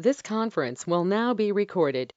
This conference will now be recorded.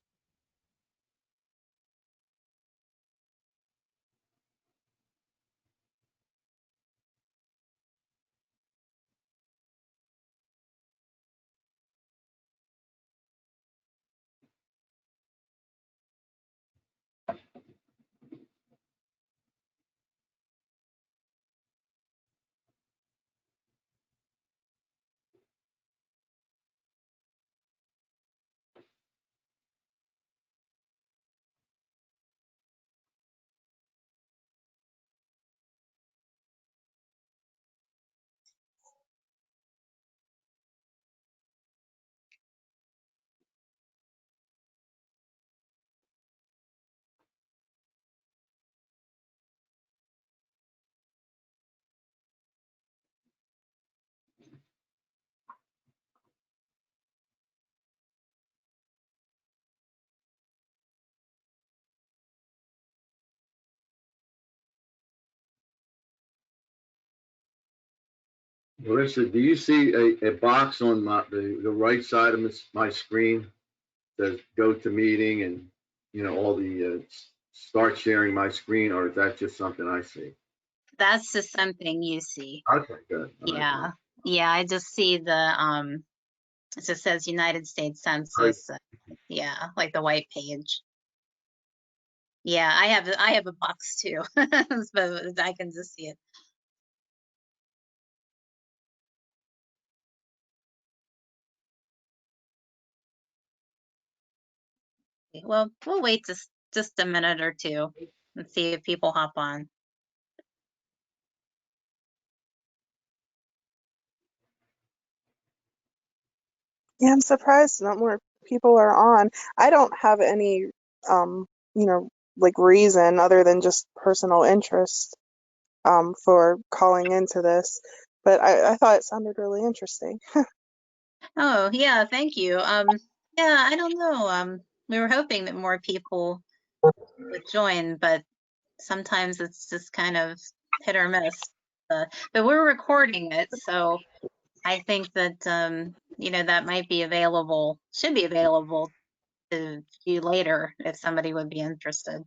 Marissa, do you see a box on the right side of my screen that says go to meeting and, all the start sharing my screen, or is that just something I see? That's just something you see. Okay, good. All Yeah. right. Yeah, I just see the, it just says United States Census. Yeah, like the white page. Yeah, I have a box too, but I can just see it. Well, we'll wait just a minute or two and see if people hop on. Yeah, I'm surprised not more people are on. I don't have any, like reason other than just personal interest, for calling into this. But I thought it sounded really interesting. Oh, yeah, thank you. Yeah, I don't know. We were hoping that more people would join, but sometimes it's just kind of hit or miss. But we're recording it, so I think that that might be available, should be available to view later if somebody would be interested.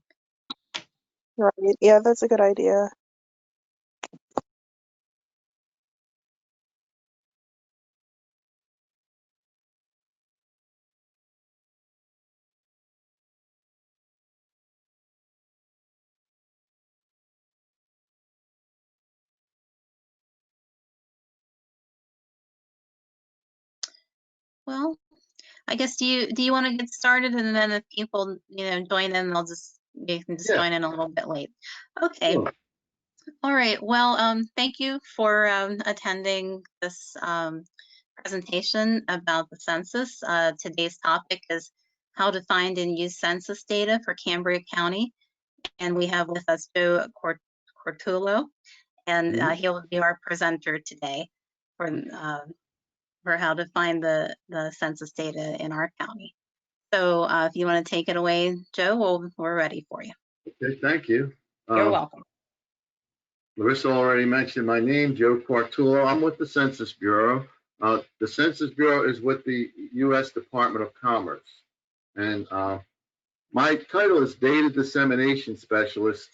Right. Yeah, that's a good idea. Well, I guess do you want to get started, and then if people join in, you can just join in a little bit late. Okay. Sure. All right. Well, thank you for attending this presentation about the census. Today's topic is how to find and use census data for Cambria County, and we have with us Joe Cortullo, and he'll be our presenter today for how to find the census data in our county. So if you want to take it away, Joe, we're ready for you. Okay, thank you. You're welcome. Larissa already mentioned my name, Joe Quartullo. I'm with the Census Bureau. The Census Bureau is with the U.S. Department of Commerce. And my title is Data Dissemination Specialist.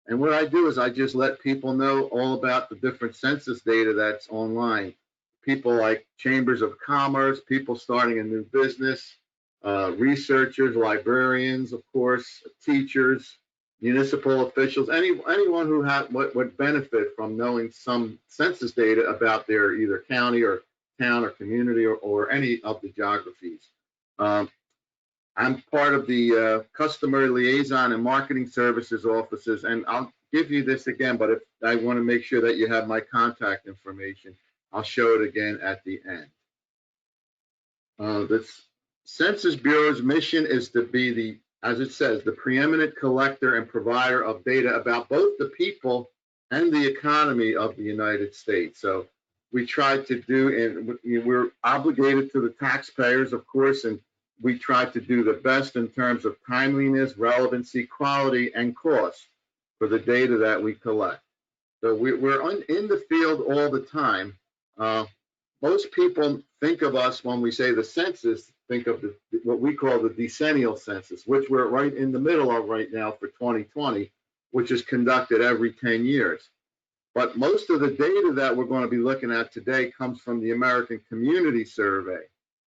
And what I do is I just let people know all about the different census data that's online. People like chambers of commerce, people starting a new business, researchers, librarians, of course, teachers, municipal officials, anyone who would benefit from knowing some census data about their either county or town or community or any of the geographies. I'm part of the customer liaison and marketing services offices, and I'll give you this again, but if I want to make sure that you have my contact information, I'll show it again at the end. The Census Bureau's mission is to be as it says, the preeminent collector and provider of data about both the people and the economy of the United States. So we try to do, and we're obligated to the taxpayers, of course, and we try to do the best in terms of timeliness, relevancy, quality, and cost for the data that we collect. So we're in the field all the time. Most people think of us when we say the census, think of what we call the decennial census, which we're right in the middle of right now for 2020, which is conducted every 10 years. But most of the data that we're going to be looking at today comes from the American Community Survey,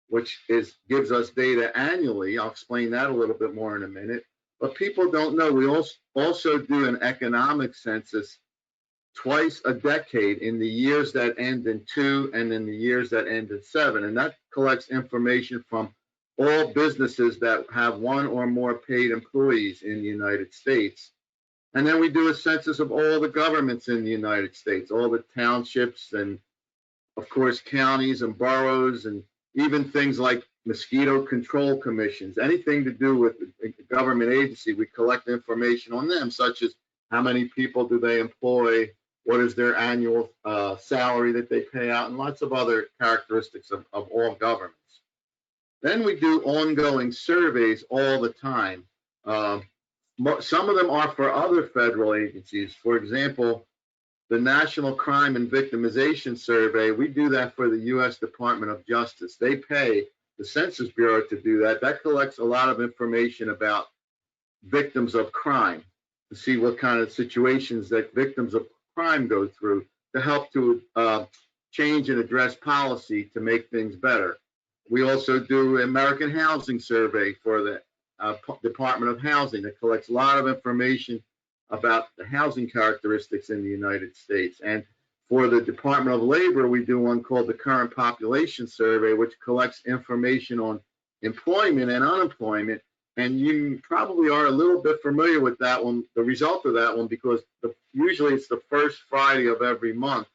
which gives us data annually. I'll explain that a little bit more in a minute. But people don't know we also do an economic census twice a decade, in the years that end in 2 and in the years that end in 7. And that collects information from all businesses that have 1 or more paid employees in the United States. And then we do a census of all the governments in the United States, all the townships and, of course, counties and boroughs, and even things like mosquito control commissions, anything to do with the government agency. We collect information on them, such as how many people do they employ, what is their annual salary that they pay out, and lots of other characteristics of all governments. Then we do ongoing surveys all the time. Some of them are for other federal agencies. For example, the National Crime and Victimization Survey, we do that for the U.S. Department of Justice. They pay the Census Bureau to do that. That collects a lot of information about victims of crime, to see what kind of situations that victims of crime go through, to help to change and address policy to make things better. We also do American Housing Survey for the Department of Housing that collects a lot of information about the housing characteristics in the United States. And for the Department of Labor, we do one called the Current Population Survey, which collects information on employment and unemployment. And you probably are a little bit familiar with that one, the result of that one, because usually it's the first Friday of every month.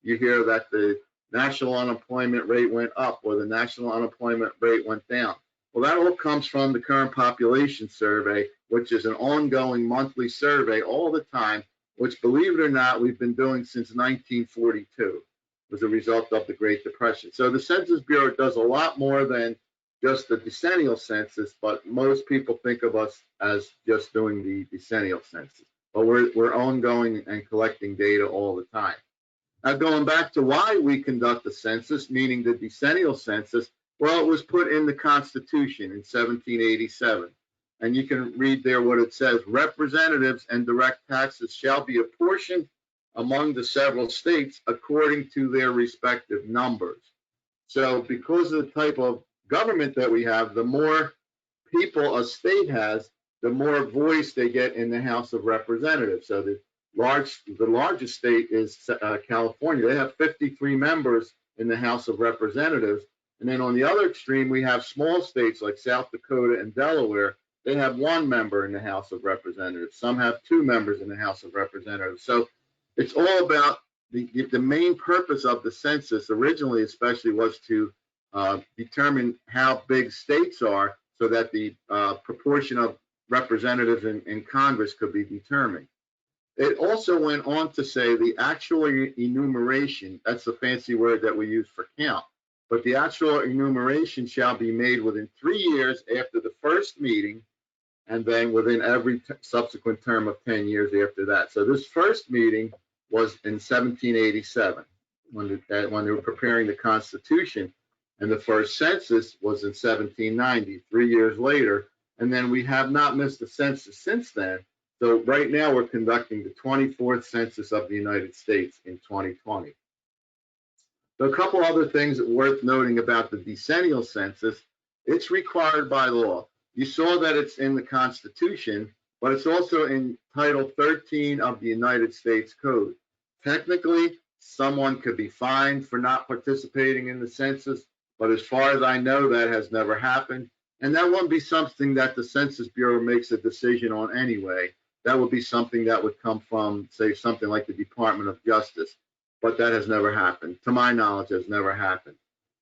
You hear that the national unemployment rate went up or the national unemployment rate went down. Well, that all comes from the Current Population Survey, which is an ongoing monthly survey all the time, which, believe it or not, we've been doing since 1942 as a result of the Great Depression. So the Census Bureau does a lot more than just the decennial census, but most people think of us as just doing the decennial census. But we're ongoing and collecting data all the time. Now, going back to why we conduct the census, meaning the decennial census, well, it was put in the Constitution in 1787. And you can read there what it says: representatives and direct taxes shall be apportioned among the several states according to their respective numbers. So because of the type of government that we have, the more people a state has, the more voice they get in the House of Representatives. So the largest state is California. They have 53 members in the House of Representatives. And then on the other extreme, we have small states like South Dakota and Delaware. They have 1 member in the House of Representatives. Some have 2 members in the House of Representatives. So it's all about the main purpose of the census originally, especially, was to determine how big states are so that the proportion of representatives in Congress could be determined. It also went on to say the actual enumeration, that's the fancy word that we use for count, but the actual enumeration shall be made within 3 years after the first meeting, and then within every subsequent term of 10 years after that. So this first meeting was in 1787 when they were preparing the Constitution, and the first census was in 1790, 3 years later. And then we have not missed a census since then. So right now we're conducting the 24th census of the United States in 2020. So a couple other things worth noting about the decennial census: it's required by law. You saw that it's in the Constitution, but it's also in Title 13 of the United States Code. Technically, someone could be fined for not participating in the census, but as far as I know, that has never happened. And that won't be something that the Census Bureau makes a decision on anyway. That would be something that would come from, say, something like the Department of Justice. But that has never happened. To my knowledge, has never happened.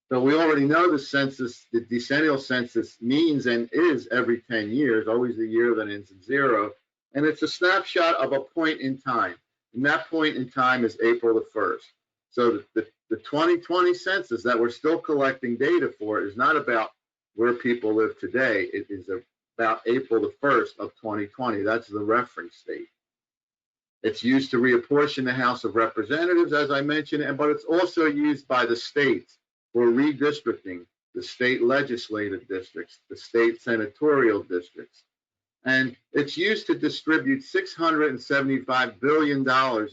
So we already know the census, the decennial census, means and is every 10 years, always the year that ends in 0. And it's a snapshot of a point in time. And that point in time is April the 1st. So the 2020 census that we're still collecting data for is not about where people live today. It is about April the 1st of 2020. That's the reference date. It's used to reapportion the House of Representatives, as I mentioned, but it's also used by the states for redistricting. the state legislative districts, the state senatorial districts. And it's used to distribute $675 billion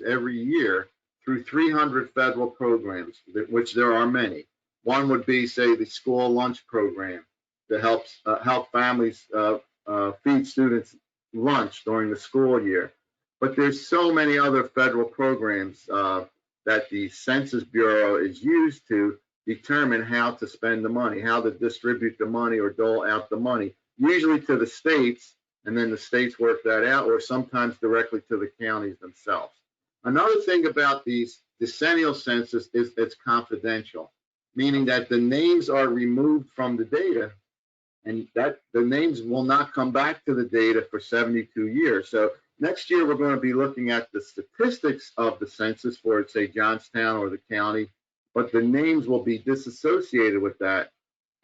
every year through 300 federal programs, which there are many. One would be, say, the school lunch program that helps help families feed students lunch during the school year. But there's so many other federal programs that the Census Bureau is used to determine how to spend the money, how to distribute the money or dole out the money, usually to the states, and then the states work that out, or sometimes directly to the counties themselves. Another thing about these decennial census is it's confidential, meaning that the names are removed from the data, and that the names will not come back to the data for 72 years. So next year, we're going to be looking at the statistics of the census for, say, Johnstown or the county, but the names will be disassociated with that.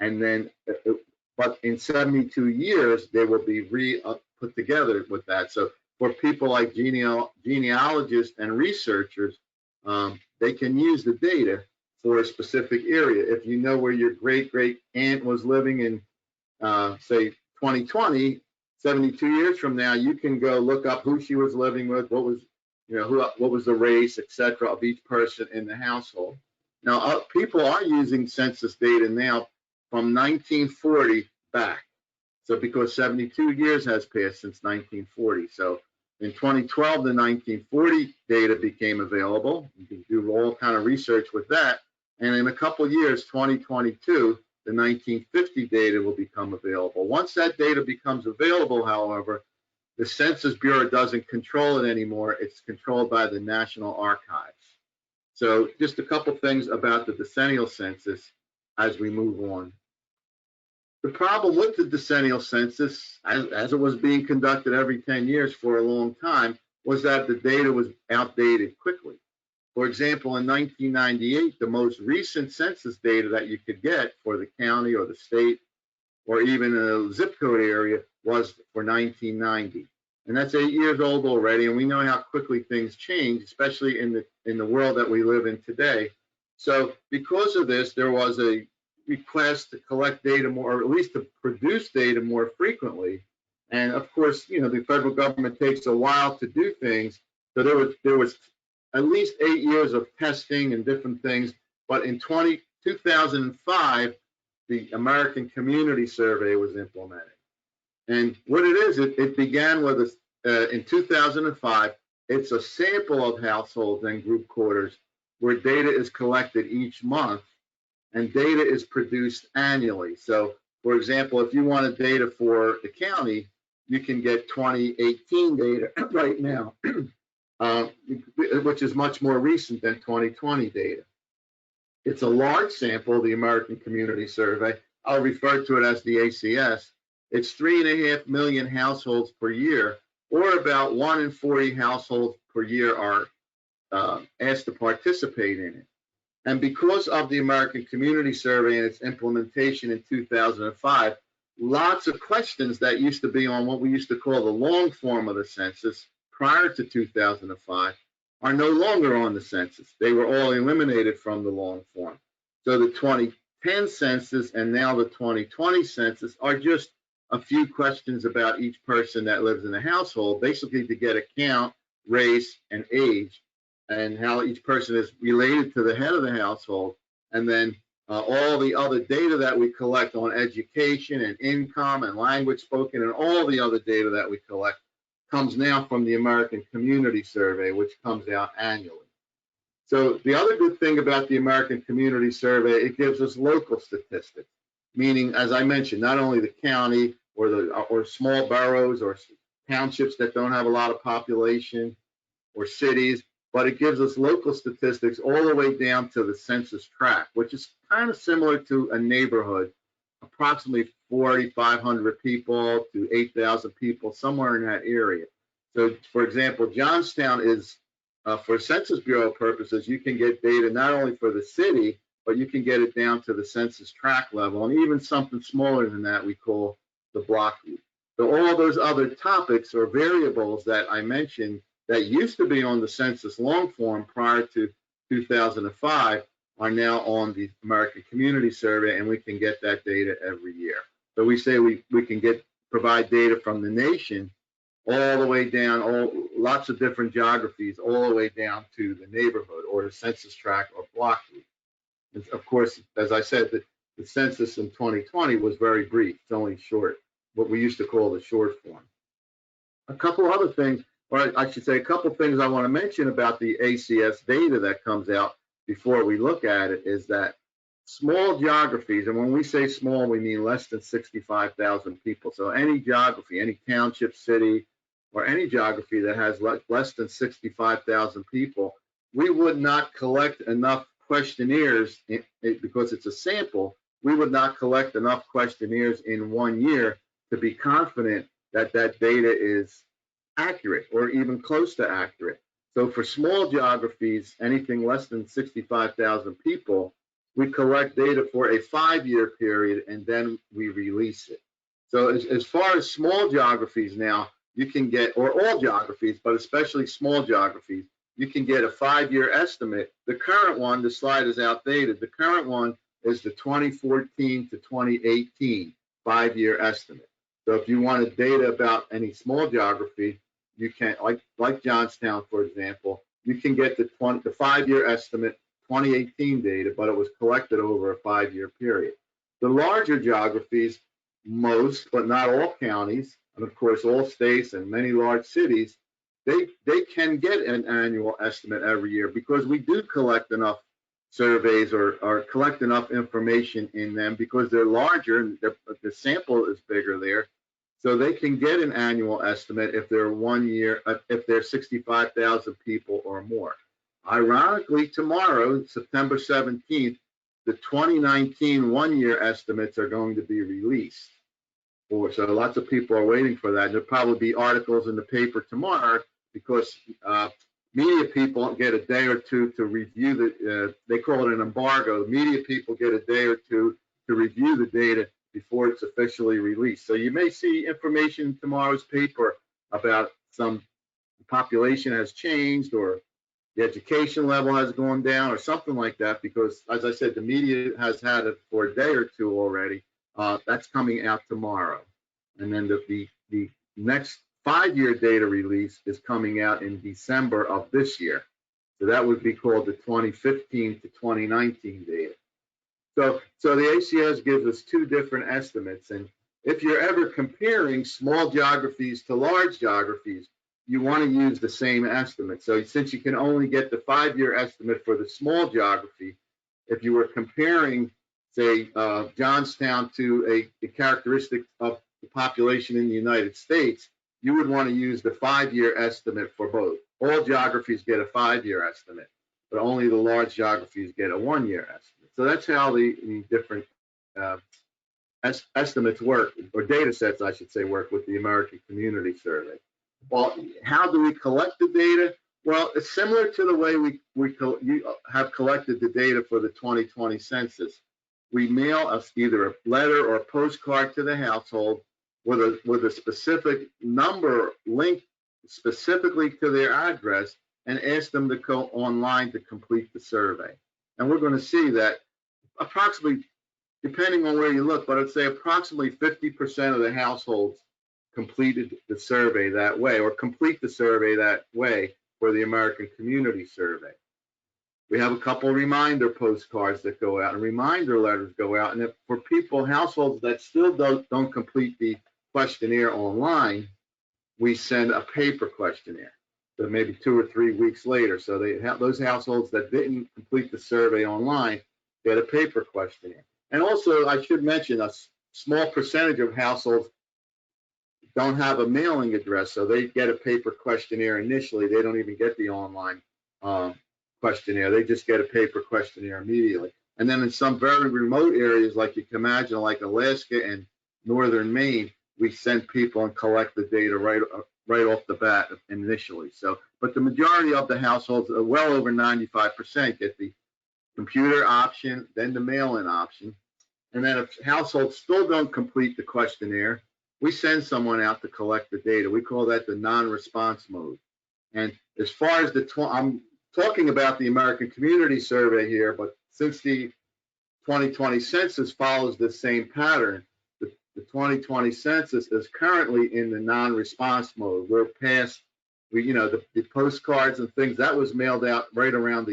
And then, but in 72 years, they will be put together with that. So for people like genealogists and researchers, they can use the data for a specific area. If you know where your great-great-aunt was living in, say, 2020, 72 years from now, you can go look up who she was living with, what was, what was the race, etc., of each person in the household. Now, people are using census data now from 1940 back. So because 72 years has passed since 1940. So in 2012, the 1940 data became available. You can do all kind of research with that. And in a couple of years, 2022, the 1950 data will become available. Once that data becomes available, however, the Census Bureau doesn't control it anymore. It's controlled by the National Archives. So just a couple things about the decennial census as we move on. The problem with the decennial census, as it was being conducted every 10 years for a long time, was that the data was outdated quickly. For example, in 1998, the most recent census data that you could get for the county or the state or even a zip code area was for 1990. And that's 8 years old already, and we know how quickly things change, especially in the world that we live in today. So because of this, there was a request to collect data more, or at least to produce data more frequently. And of course, the federal government takes a while to do things. So there was at least 8 years of testing and different things. But in 2005, the American Community Survey was implemented. And what it is, it began with in 2005. It's a sample of households and group quarters where data is collected each month and data is produced annually. So, for example, if you wanted data for the county, you can get 2018 data right now, which is much more recent than 2020 data. It's a large sample, the American Community Survey. I'll refer to it as the ACS. It's 3.5 million households per year, or about 1 in 40 households per year are asked to participate in it. And because of the American Community Survey and its implementation in 2005, lots of questions that used to be on what we used to call the long form of the census prior to 2005 are no longer on the census. They were all eliminated from the long form. So the 2010 census and now the 2020 census are just a few questions about each person that lives in the household, basically to get a count, race, and age, and how each person is related to the head of the household. And then all the other data that we collect on education and income and language spoken and all the other data that we collect comes now from the American Community Survey, which comes out annually. So the other good thing about the American Community Survey, it gives us local statistics, meaning, as I mentioned, not only the county or small boroughs or townships that don't have a lot of population or cities, but it gives us local statistics all the way down to the census tract, which is kind of similar to a neighborhood, approximately 4,500 people to 8,000 people, somewhere in that area. So, for example, Johnstown is, for Census Bureau purposes, you can get data not only for the city, but you can get it down to the census tract level, and even something smaller than that we call the block group. So all those other topics or variables that I mentioned that used to be on the census long form prior to 2005 are now on the American Community Survey, and we can get that data every year. So we say we can provide data from the nation all the way down, lots of different geographies, all the way down to the neighborhood or the census tract or block group. And of course, as I said, the census in 2020 was very brief. It's only short, what we used to call the short form. A couple other things, or I should say a couple things I want to mention about the ACS data that comes out before we look at it is that small geographies, and when we say small, we mean less than 65,000 people. So any geography, any township, city, or any geography that has less than 65,000 people, we would not collect enough questionnaires because it's a sample. We would not collect enough questionnaires in 1 year to be confident that that data is accurate or even close to accurate. So for small geographies, anything less than 65,000 people, we collect data for a 5-year period and then we release it. So as far as small geographies now, you can get, or all geographies, but especially small geographies, you can get a 5-year estimate. The current one, the slide is outdated. The current one is the 2014 to 2018 5-year estimate. So if you wanted data about any small geography, you can, like Johnstown, for example, you can get the 5-year estimate 2018 data, but it was collected over a 5-year period. The larger geographies, most, but not all counties, and of course all states and many large cities, they can get an annual estimate every year because we do collect enough surveys or collect enough information in them because they're larger and the sample is bigger there. So they can get an annual estimate if they're 1 year, if they're 65,000 people or more. Ironically, tomorrow, September 17th, the 2019 1-year estimates are going to be released. So lots of people are waiting for that. There'll probably be articles in the paper tomorrow because media people get a day or two to review they call it an embargo. Media people get a day or two to review the data before it's officially released. So you may see information in tomorrow's paper about some population has changed or the education level has gone down or something like that, because as I said, the media has had it for a day or two already. That's coming out tomorrow. And then the next 5-year data release is coming out in December of this year. So that would be called the 2015 to 2019 data. So the ACS gives us 2 different estimates. And if you're ever comparing small geographies to large geographies, you want to use the same estimate. So since you can only get the 5-year estimate for the small geography, if you were comparing, say, Johnstown to a characteristic of the population in the United States, you would want to use the 5-year estimate for both. All geographies get a 5-year estimate, but only the large geographies get a 1-year estimate. So that's how the different estimates work, or data sets, I should say, work with the American Community Survey. Well, how do we collect the data? Well, it's similar to the way you have collected the data for the 2020 census. We mail either a letter or a postcard to the household with a specific number linked specifically to their address and ask them to go online to complete the survey. And we're going to see that approximately, depending on where you look, but I'd say approximately 50% of the households completed the survey that way, or complete the survey that way for the American Community Survey. We have a couple reminder postcards that go out and reminder letters go out. And if for people, households that still don't complete the questionnaire online, we send a paper questionnaire. So maybe 2 or 3 weeks later. So they have those households that didn't complete the survey online get a paper questionnaire. And also, I should mention, a small percentage of households don't have a mailing address, so they get a paper questionnaire initially. They don't even get the online questionnaire. They just get a paper questionnaire immediately. And then in some very remote areas, like you can imagine, like Alaska and northern Maine, we send people and collect the data right off the bat initially. So, but the majority of the households, well over 95%, get the computer option, then the mail-in option. And then if households still don't complete the questionnaire, we send someone out to collect the data. We call that the non-response mode. And as far as I'm talking about the American Community Survey here, but since the 2020 census follows the same pattern, the 2020 census is currently in the non-response mode. We're past, the postcards and things that was mailed out right around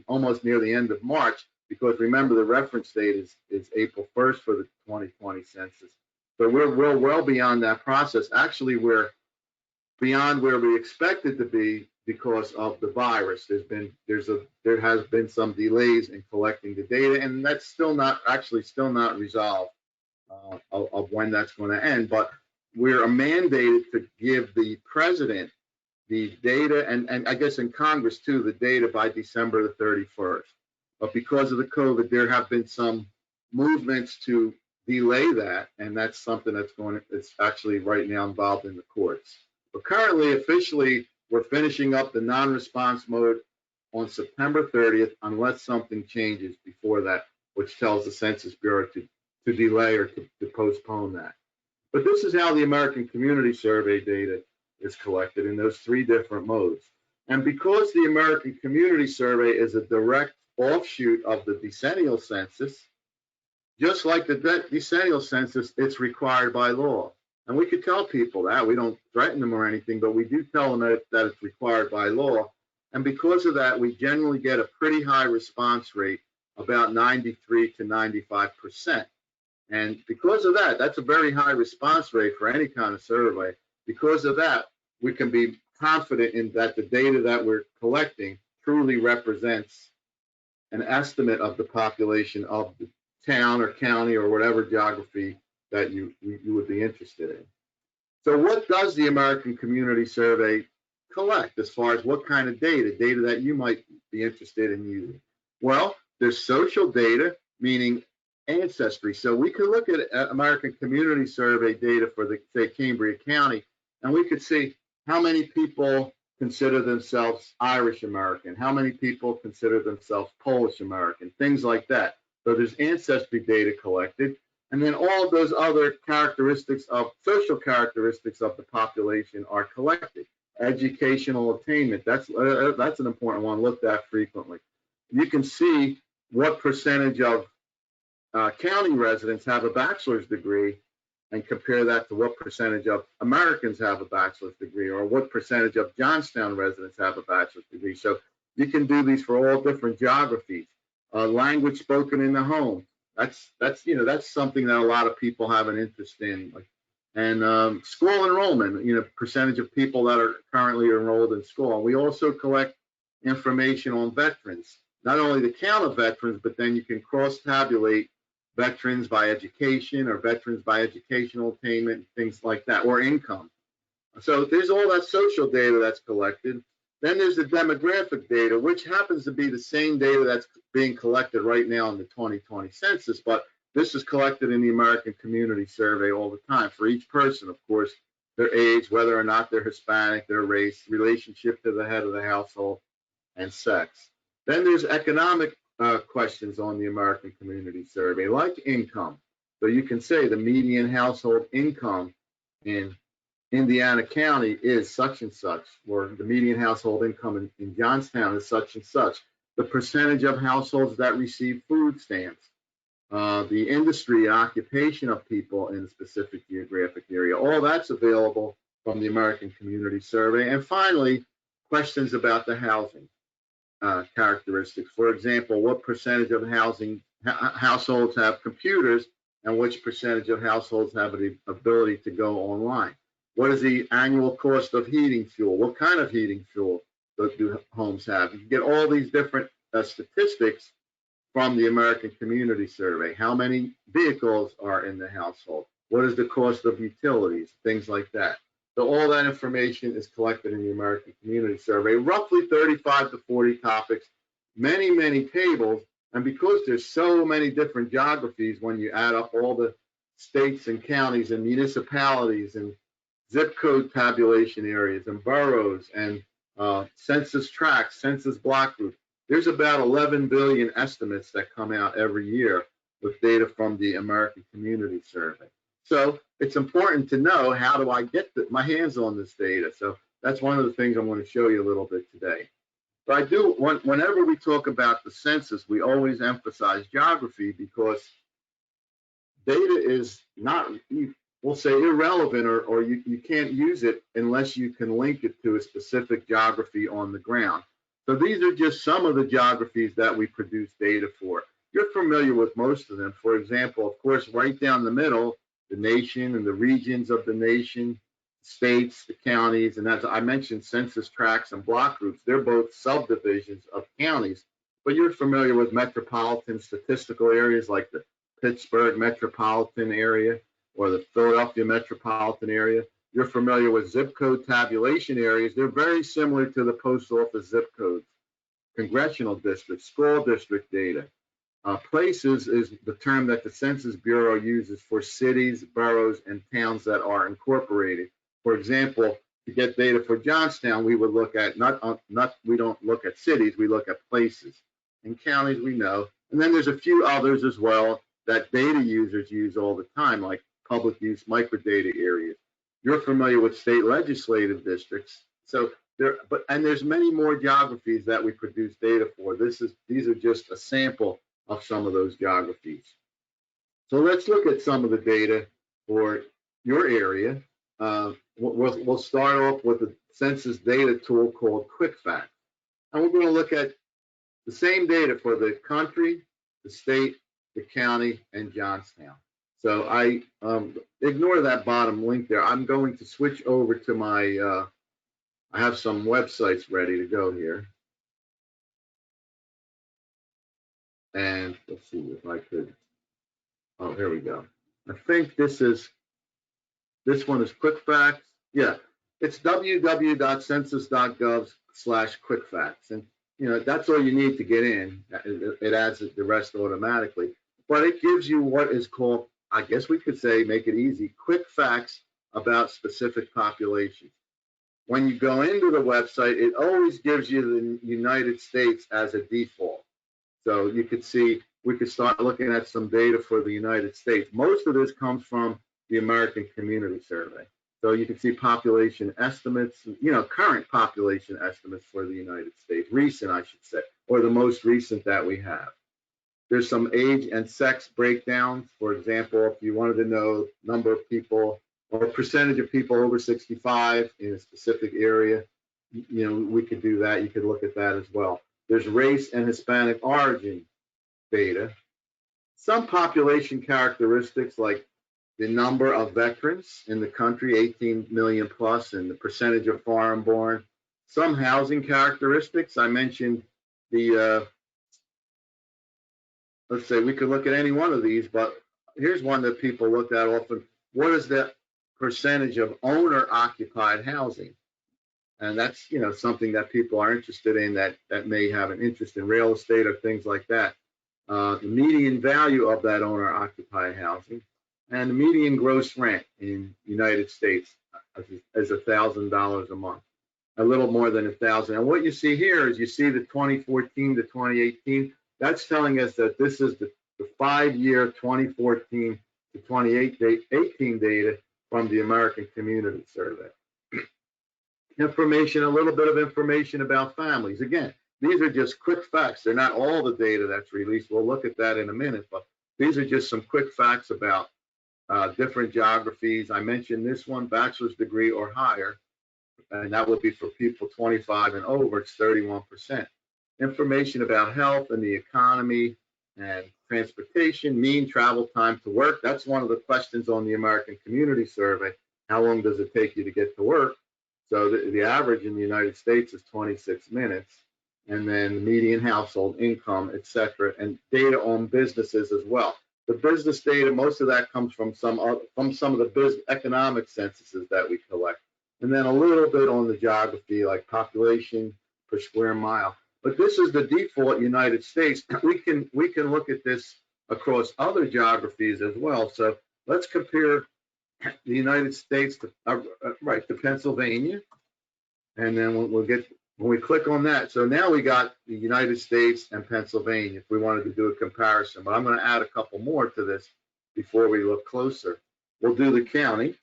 almost near the end of March, because remember the reference date is April 1st for the 2020 census. So we're well beyond that process. Actually, we're beyond where we expected to be because of the virus. There has been some delays in collecting the data, and that's still not resolved of when that's going to end. But we're mandated to give the president the data, and I guess in Congress too, the data by December the 31st. But because of the COVID, there have been some movements to delay that, and that's something it's actually right now involved in the courts. But currently, officially, we're finishing up the non-response mode on September 30th, unless something changes before that, which tells the Census Bureau to delay or to postpone that. But this is how the American Community Survey data is collected in those three different modes. And because the American Community Survey is a direct offshoot of the Decennial Census, just like the Decennial Census, it's required by law. And we could tell people that. We don't threaten them or anything, but we do tell them that it's required by law. And because of that, we generally get a pretty high response rate, about 93 to 95%. And because of that, that's a very high response rate for any kind of survey. Because of that, we can be confident in that the data that we're collecting truly represents an estimate of the population of the town or county or whatever geography that you would be interested in. So what does the American Community Survey collect as far as what kind of data that you might be interested in using? Well, there's social data, meaning ancestry. So we could look at American Community Survey data for say, Cambria County, and we could see how many people consider themselves Irish American, how many people consider themselves Polish American, things like that. So there's ancestry data collected, and then all of those other social characteristics of the population are collected. Educational attainment, that's an important one looked at frequently. You can see what percentage of county residents have a bachelor's degree and compare that to what percentage of Americans have a bachelor's degree, or what percentage of Johnstown residents have a bachelor's degree. So you can do these for all different geographies. Language spoken in the home. That's something that a lot of people have an interest in. And school enrollment, percentage of people that are currently enrolled in school. And we also collect information on veterans, not only the count of veterans, but then you can cross-tabulate veterans by education or veterans by educational attainment, things like that, or income. So there's all that social data that's collected. Then there's the demographic data, which happens to be the same data that's being collected right now in the 2020 census, but this is collected in the American Community Survey all the time for each person, of course, their age, whether or not they're Hispanic, their race, relationship to the head of the household, and sex. Then there's economic questions on the American Community Survey, like income. So you can say the median household income in Indiana County is such and such, or the median household income in Johnstown is such and such. The percentage of households that receive food stamps, the industry occupation of people in a specific geographic area, all that's available from the American Community Survey. And finally, questions about the housing characteristics. For example, what percentage of households have computers, and which percentage of households have the ability to go online? What is the annual cost of heating fuel? What kind of heating fuel do homes have? You can get all these different statistics from the American Community Survey. How many vehicles are in the household? What is the cost of utilities? Things like that. So all that information is collected in the American Community Survey, roughly 35 to 40 topics, many, many tables. And because there's so many different geographies, when you add up all the states and counties and municipalities and zip code tabulation areas and boroughs and census tracts, census block groups, there's about 11 billion estimates that come out every year with data from the American Community Survey. So it's important to know, how do I get my hands on this data? So that's one of the things I'm going to show you a little bit today. But I do, whenever we talk about the census, we always emphasize geography because data is not, we'll say, irrelevant, or you can't use it unless you can link it to a specific geography on the ground. So these are just some of the geographies that we produce data for. You're familiar with most of them. For example, of course, right down the middle, the nation and the regions of the nation, states, the counties, and as I mentioned, census tracts and block groups. They're both subdivisions of counties, but you're familiar with metropolitan statistical areas like the Pittsburgh metropolitan area or the Philadelphia metropolitan area. You're familiar with zip code tabulation areas. They're very similar to the post office zip codes. Congressional districts, school district data. Places is the term that the Census Bureau uses for cities, boroughs, and towns that are incorporated. For example, to get data for Johnstown, we would look at we don't look at cities, we look at places. And counties we know. And then there's a few others as well that data users use all the time, like public use microdata areas. You're familiar with state legislative districts. So there's many more geographies that we produce data for. These are just a sample of some of those geographies. So let's look at some of the data for your area. We'll start off with a census data tool called QuickFacts. And we're going to look at the same data for the country, the state, the county, and Johnstown. So I ignore that bottom link there. I'm going to switch over to my, I have some websites ready to go here. And let's see if I could, oh, here we go. I think this one is QuickFacts. Yeah, it's www.census.gov/QuickFacts. And, you know, that's all you need to get in. It adds the rest automatically. But it gives you what is called, I guess we could say, make it easy, quick facts about specific populations. When you go into the website, it always gives you the United States as a default. So you could see, we could start looking at some data for the United States. Most of this comes from the American Community Survey. So you can see population estimates, you know, current population estimates for the United States, recent, I should say, or the most recent that we have. There's some age and sex breakdowns. For example, if you wanted to know number of people or percentage of people over 65 in a specific area, you know, we could do that. You could look at that as well. There's race and Hispanic origin data. Some population characteristics like the number of veterans in the country, 18 million plus, and the percentage of foreign born. Some housing characteristics. I mentioned the, let's say we could look at any one of these, but here's one that people look at often. What is the percentage of owner-occupied housing? And that's, you know, something that people are interested in that may have an interest in real estate or things like that. The median value of that owner-occupied housing and the median gross rent in the United States is $1,000 a month, a little more than 1,000. And what you see here is you see the 2014 to 2018. That's telling us that this is the 5-year 2014 to 2018 data from the American Community Survey. Information, a little bit of information about families. Again, these are just quick facts. They're not all the data that's released. We'll look at that in a minute, but these are just some quick facts about different geographies. I mentioned this one, bachelor's degree or higher, and that would be for people 25 and over, it's 31%. Information about health and the economy and transportation, mean travel time to work. That's one of the questions on the American Community Survey. How long does it take you to get to work? So the average in the United States is 26 minutes. And then median household income, et cetera, and data on businesses as well. The business data, most of that comes from some of the economic censuses that we collect. And then a little bit on the geography, like population per square mile. But this is the default United States. We can look at this across other geographies as well. So let's compare the United States to Pennsylvania, and then when we click on that, so now we got the United States and Pennsylvania if we wanted to do a comparison. But I'm going to add a couple more to this before we look closer. We'll do the county,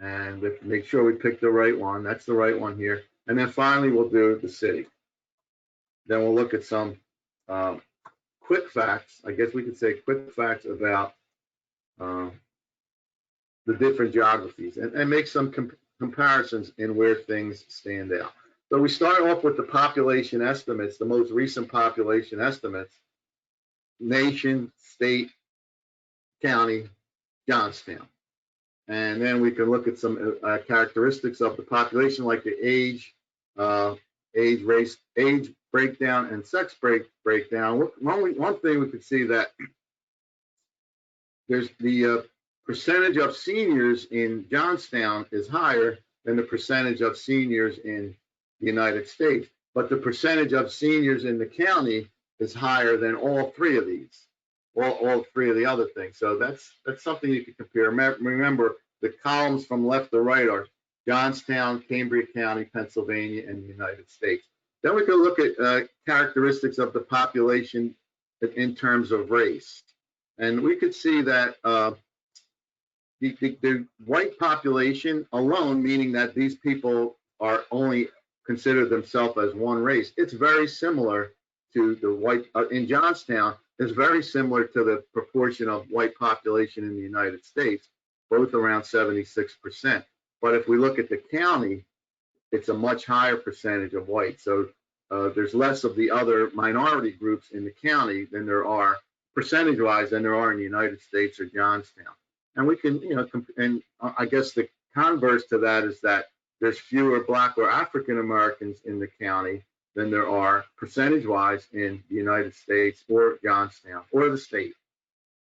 and make sure we pick the right one. That's the right one here. And then finally, we'll do the city. Then we'll look at some quick facts. I guess we could say quick facts about the different geographies and make some comparisons in where things stand out. So we start off with the population estimates, the most recent population estimates, nation, state, county, Johnstown. And then we can look at some characteristics of the population, like the age, race, age breakdown, and sex breakdown. One thing we could see that there's the percentage of seniors in Johnstown is higher than the percentage of seniors in the United States, but the percentage of seniors in the county is higher than all three of these, all three of the other things. So that's something you can compare. Remember, the columns from left to right are Johnstown, Cambria County, Pennsylvania, and the United States. Then we can look at characteristics of the population in terms of race. And we could see that the white population alone, meaning that these people are only consider themselves as one race, it's very similar to the white in Johnstown. It's very similar to the proportion of white population in the United States, both around 76%. But if we look at the county, it's a much higher percentage of white. So there's less of the other minority groups in the county than there are percentage-wise than there are in the United States or Johnstown. And we can, and I guess the converse to that is that there's fewer Black or African Americans in the county than there are percentage-wise in the United States or Johnstown or the state.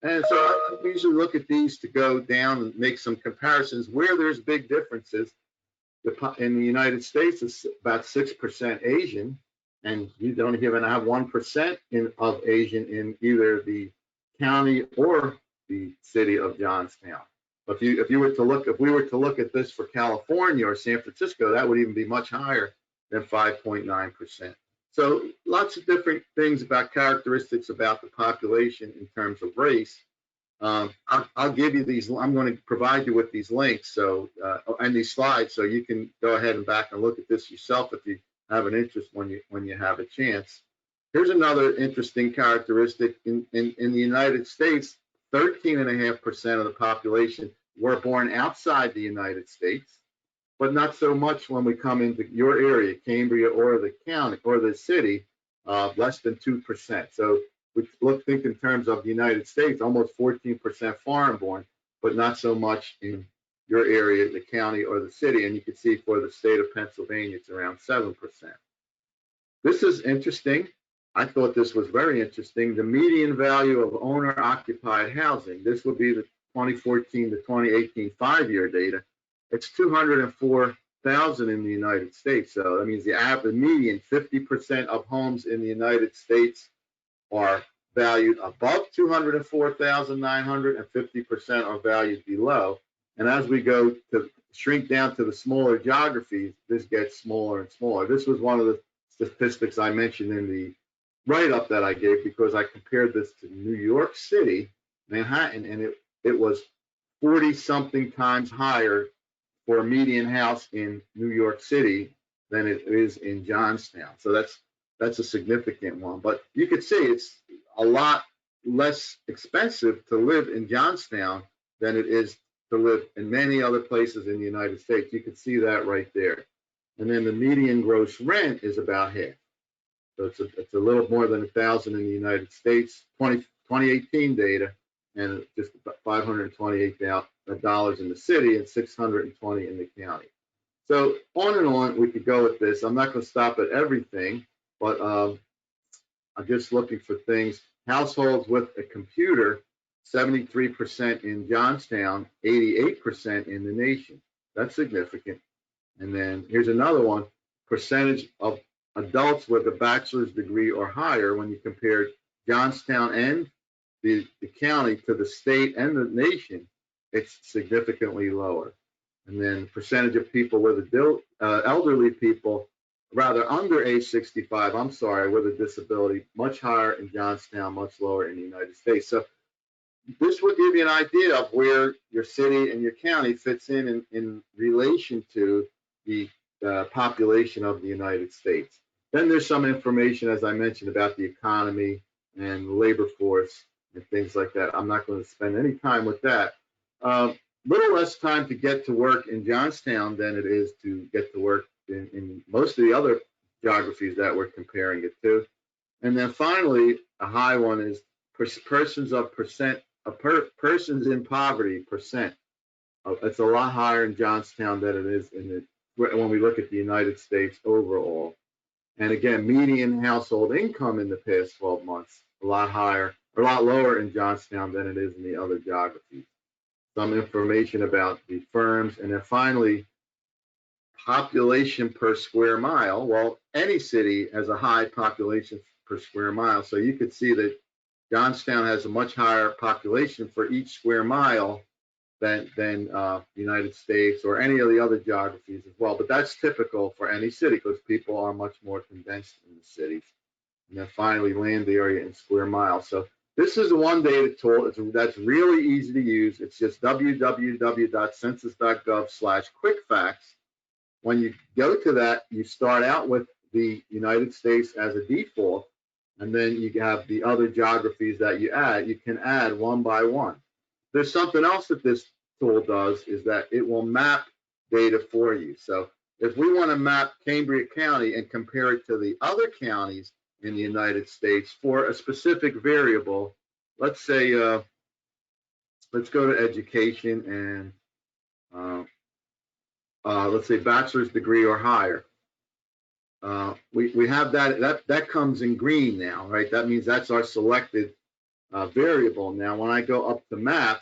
And so I usually look at these to go down and make some comparisons where there's big differences. In the United States, it's about 6% Asian, and you don't even have 1% of Asian in either the county or the city of Johnstown. But if we were to look at this for California or San Francisco, that would even be much higher than 5.9%. So lots of different things about characteristics about the population in terms of race. I'll give you these. I'm going to provide you with these links and these slides, so you can go ahead and back and look at this yourself if you have an interest when you have a chance. Here's another interesting characteristic. In the United States, 13.5% of the population were born outside the United States, but not so much when we come into your area, Cambria or the county or the city, less than 2%. So we think in terms of the United States, almost 14% foreign born, but not so much in your area, the county or the city. And you can see for the state of Pennsylvania, it's around 7%. This is interesting. I thought this was very interesting. The median value of owner-occupied housing. This would be the 2014 to 2018 5-year data. It's 204,000 in the United States. So that means the median 50% of homes in the United States are valued above 204,900 and 50% are valued below. And as we go to shrink down to the smaller geographies, this gets smaller and smaller. This was one of the statistics I mentioned in the write-up that I gave, because I compared this to New York City, Manhattan, and it was 40-something times higher for a median house in New York City than it is in Johnstown. So that's a significant one. But you could see it's a lot less expensive to live in Johnstown than it is to live in many other places in the United States. You can see that right there. And then the median gross rent is about half. So it's a little more than 1,000 in the United States, 2018 data, and just $528 in the city and $620 in the county. So on and on we could go with this. I'm not going to stop at everything, but I'm just looking for things. Households with a computer, 73% in Johnstown, 88% in the nation. That's significant. And then here's another one, percentage of adults with a bachelor's degree or higher when you compare Johnstown and the county to the state and the nation, it's significantly lower. And then percentage of people with elderly people, rather under age 65, with a disability, much higher in Johnstown, much lower in the United States. So this will give you an idea of where your city and your county fits in relation to the the population of the United States. Then there's some information, as I mentioned, about the economy and the labor force and things like that. I'm not going to spend any time with that. Little less time to get to work in Johnstown than it is to get to work in most of the other geographies that we're comparing it to. And then finally, a high one is persons in poverty percent. It's a lot higher in Johnstown than it is when we look at the United States overall. And again, median household income in the past 12 months, a lot higher, or a lot lower in Johnstown than it is in the other geographies. Some information about the firms. And then finally, population per square mile. Well, any city has a high population per square mile. So you could see that Johnstown has a much higher population for each square mile than the United States or any of the other geographies as well. But that's typical for any city because people are much more condensed in the cities. And then finally, land area in square miles. So this is the one data tool that's really easy to use. It's just www.census.gov/quickfacts. When you go to that, you start out with the United States as a default, and then you have the other geographies that you add. You can add one by one. There's something else that this tool does is that it will map data for you. So if we want to map Cambria County and compare it to the other counties in the United States for a specific variable, let's say, let's go to education and let's say bachelor's degree or higher. We have that comes in green now, right? That means that's our selected variable. Now, when I go up to map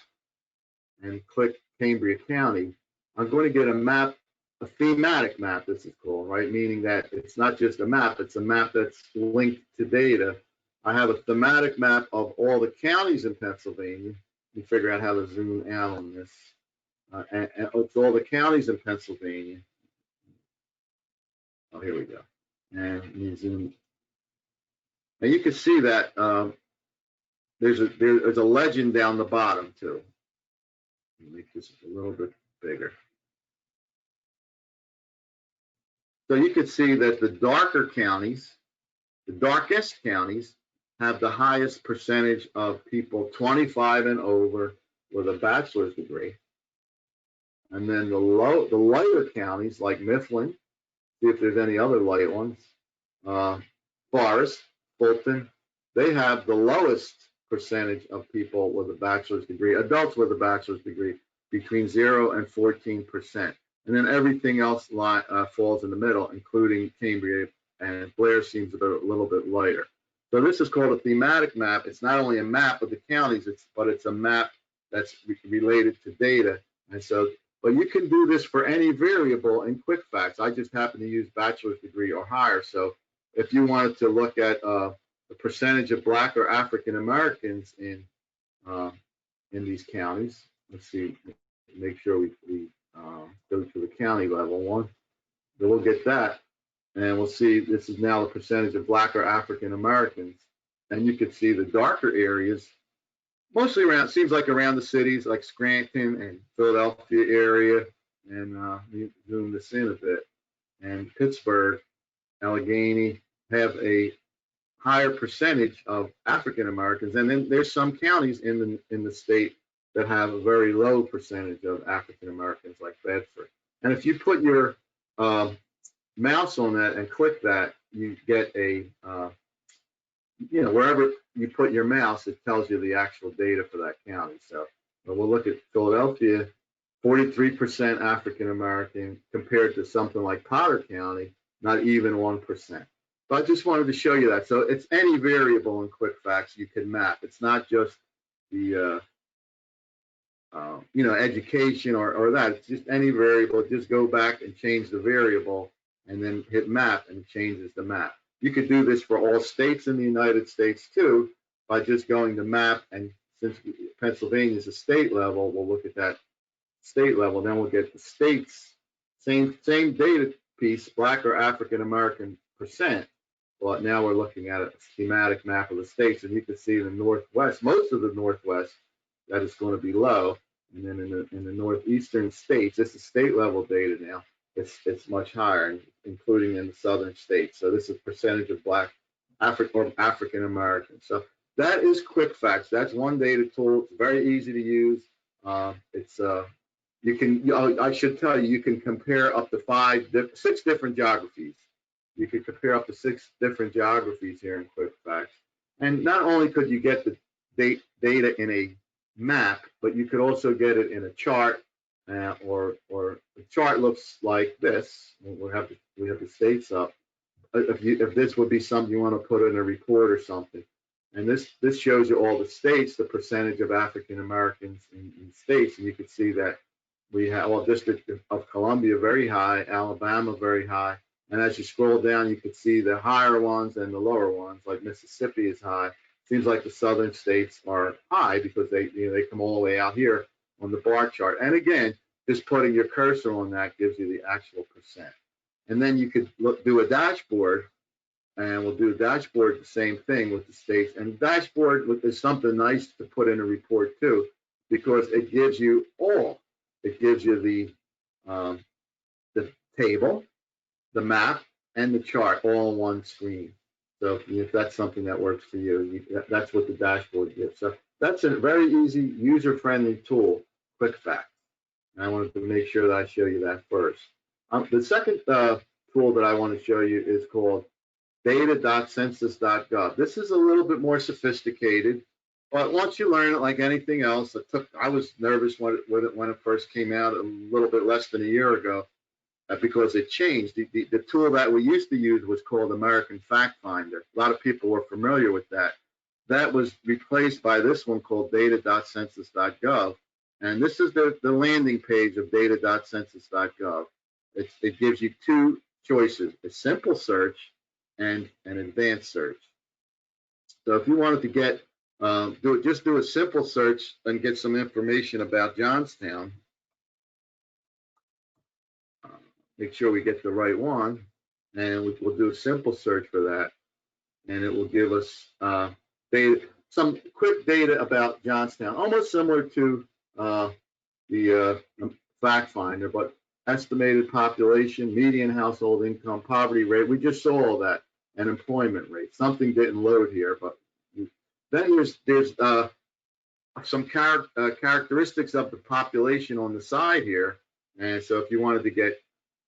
and click Cambria County, I'm going to get a map, a thematic map, this is called, right? Meaning that it's not just a map, it's a map that's linked to data. I have a thematic map of all the counties in Pennsylvania. Let me figure out how to zoom out on this. And it's all the counties in Pennsylvania. Oh, here we go. And you zoom. And you can see that there's a legend down the bottom too. Make this a little bit bigger. So you can see that the darker counties, the darkest counties, have the highest percentage of people 25 and over with a bachelor's degree. And then the lighter counties like Mifflin, see if there's any other light ones, Forest, Fulton, they have the lowest percentage of people with a bachelor's degree, adults with a bachelor's degree, between 0 and 14%. And then everything else falls in the middle, including Cambria, and Blair seems a little bit lighter. So this is called a thematic map. It's not only a map of the counties, but it's a map that's related to data. And so, but you can do this for any variable in QuickFacts. I just happen to use bachelor's degree or higher. So if you wanted to look at the percentage of Black or African Americans in these counties, let's see, make sure we go to the county level one. Then we'll get that, and we'll see this is now the percentage of Black or African Americans. And you can see the darker areas, mostly around, seems like around the cities like Scranton and Philadelphia area, and zoom this in a bit. And Pittsburgh, Allegheny have a higher percentage of African Americans, and then there's some counties in the state that have a very low percentage of African Americans, like Bedford. And if you put your mouse on that and click that, you get a, wherever you put your mouse, it tells you the actual data for that county. So we'll look at Philadelphia, 43% African American compared to something like Potter County, not even 1%. So I just wanted to show you that. So it's any variable in QuickFacts you can map. It's not just the education or that. It's just any variable. Just go back and change the variable and then hit map, and it changes the map. You could do this for all states in the United States too by just going to map, and since Pennsylvania is a state level, we'll look at that state level. Then we'll get the states, same data piece, Black or African American percent. Well, now we're looking at a schematic map of the states, and you can see in the Northwest, most of the Northwest, that is going to be low. And then in the northeastern states, this is state level data now. it's much higher, including in the southern states. So this is percentage of Black African Americans. So that is quick facts. That's one data tool. It's very easy to use. I should tell you, you can compare up to 6 different geographies. You could compare up to 6 different geographies here in quick facts. And not only could you get the data in a map, but you could also get it in a chart, or the chart looks like this. We have the states up. If this would be something you want to put in a report or something, and this shows you all the states, the percentage of African Americans in states, and you can see that we have, well, District of Columbia very high, Alabama very high, and as you scroll down, you can see the higher ones and the lower ones. Like Mississippi is high. Seems like the southern states are high because they come all the way out here on the bar chart. And again, just putting your cursor on that gives you the actual percent. And then you could do a dashboard, and we'll do a dashboard the same thing with the states. And the dashboard is something nice to put in a report too, because it gives you all. It gives you the table, the map, and the chart all on one screen. So if that's something that works for you, that's what the dashboard gives. So that's a very easy, user-friendly tool, quick facts. And I wanted to make sure that I show you that first. The second tool that I want to show you is called data.census.gov. This is a little bit more sophisticated, but once you learn it, like anything else, I was nervous when it first came out a little bit less than a year ago, because it changed. The tool that we used to use was called American Fact Finder. A lot of people were familiar with that. That was replaced by this one called data.census.gov. And this is the landing page of data.census.gov. It gives you 2 choices, a simple search and an advanced search. So if you wanted to get, just do a simple search and get some information about Johnstown. Make sure we get the right one, and we'll do a simple search for that, and it will give us some quick data about Johnstown, almost similar to the fact finder, but estimated population, median household income, poverty rate. We just saw all that, and employment rate. Something didn't load here, but then there's some characteristics of the population on the side here, and so if you wanted to get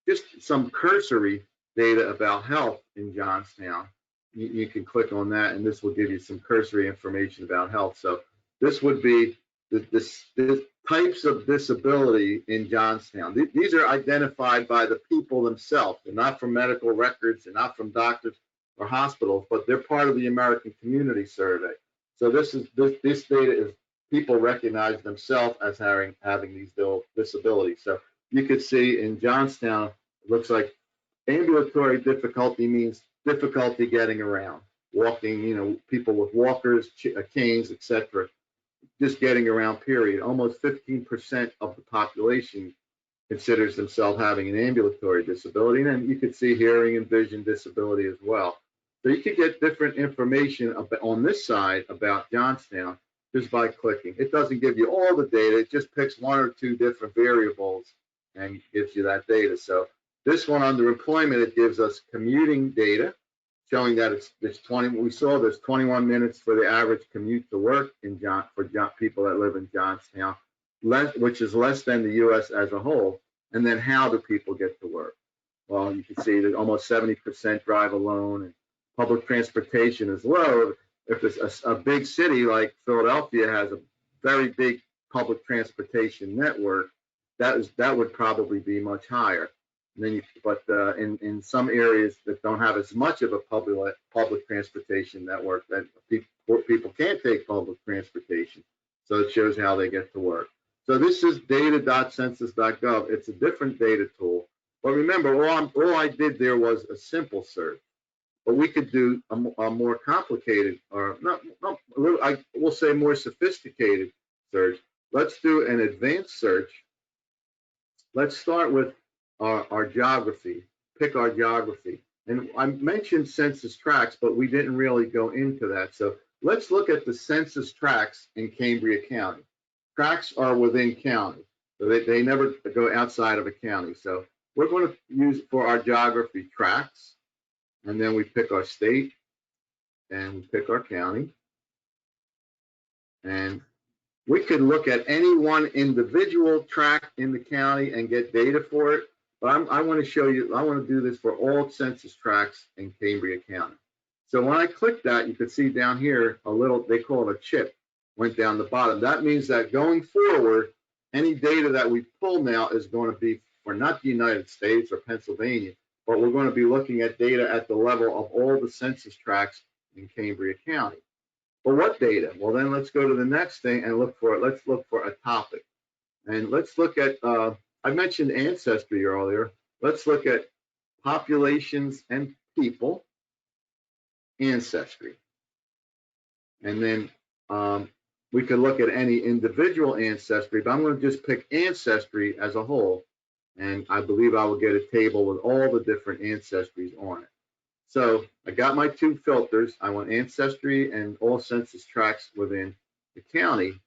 just some cursory data about health in Johnstown, you can click on that, and this will give you some cursory information about health. So this would be the types of disability in Johnstown. These are identified by the people themselves. They're not from medical records, they're not from doctors or hospitals, but they're part of the American Community Survey. So this data is people recognize themselves as having these disabilities. So you could see in Johnstown, it looks like ambulatory difficulty means difficulty getting around, walking, people with walkers, canes, etc. Just getting around, period. Almost 15% of the population considers themselves having an ambulatory disability. And then you could see hearing and vision disability as well. So you could get different information on this side about Johnstown just by clicking. It doesn't give you all the data. It just picks 1 or 2 different variables and gives you that data. So this one under employment, it gives us commuting data, showing that it's 20. We saw there's 21 minutes for the average commute to work for people that live in Johnstown, which is less than the U.S. as a whole. And then how do people get to work? Well, you can see that almost 70% drive alone, and public transportation is low. If it's a big city like Philadelphia has a very big public transportation network, that would probably be much higher. And then in some areas that don't have as much of a public transportation network, that people can't take public transportation. So it shows how they get to work. So this is data.census.gov. It's a different data tool. But remember, all I did there was a simple search. But we could do a more complicated, or I will say more sophisticated search. Let's do an advanced search. Let's start with our geography, pick our geography. And I mentioned Census Tracts, but we didn't really go into that. So let's look at the Census Tracts in Cambria County. Tracts are within county, so they never go outside of a county. So we're going to use for our geography tracts, and then we pick our state and we pick our county. And we could look at any one individual tract in the county and get data for it. But I want to show you, I want to do this for all census tracts in Cambria County. So when I click that, you can see down here a little, they call it a chip, went down the bottom. That means that going forward, any data that we pull now is going to be for not the United States or Pennsylvania, but we're going to be looking at data at the level of all the census tracts in Cambria County. But what data? Well, then let's go to the next thing and look for it. Let's look for a topic. And let's look at, I mentioned ancestry earlier. Let's look at populations and people, ancestry. And then we could look at any individual ancestry, but I'm going to just pick ancestry as a whole. And I believe I will get a table with all the different ancestries on it. So I got my two filters. I want ancestry and all census tracts within the county.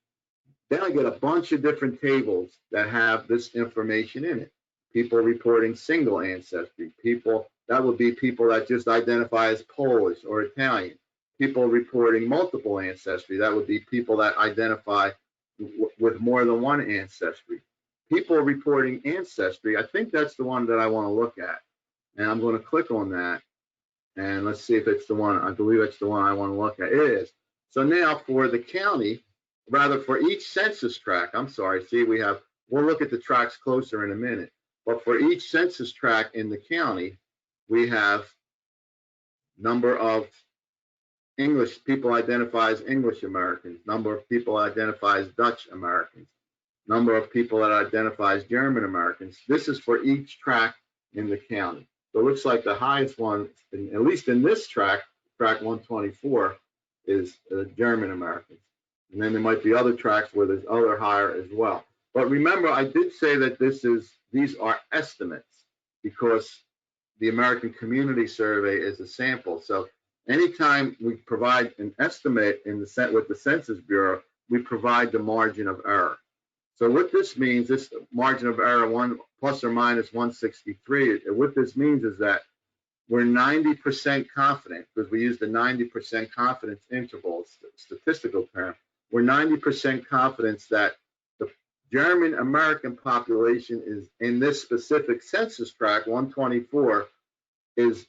Then I get a bunch of different tables that have this information in it. People reporting single ancestry. People, that would be people that just identify as Polish or Italian. People reporting multiple ancestry. That would be people that identify with more than one ancestry. People reporting ancestry, I think that's the one that I want to look at. And I'm going to click on that. And let's see if it's the one. I believe it's the one I want to look at. It is. So now for the county, rather for each census tract, I'm sorry, see, we'll look at the tracts closer in a minute. But for each census tract in the county, we have number of English people identify as English Americans, number of people identify as Dutch Americans, number of people that identify as German Americans. This is for each tract in the county. So it looks like the highest one, at least in this tract 124, is German Americans. And then there might be other tracts where there's other higher as well. But remember, I did say that these are estimates because the American Community Survey is a sample. So anytime we provide an estimate with the Census Bureau, we provide the margin of error. So what this means, this margin of error, plus or minus 163, what this means is that we're 90% confident, because we use the 90% confidence interval, statistical term. We're 90% confidence that the German American population is in this specific census tract, 124, is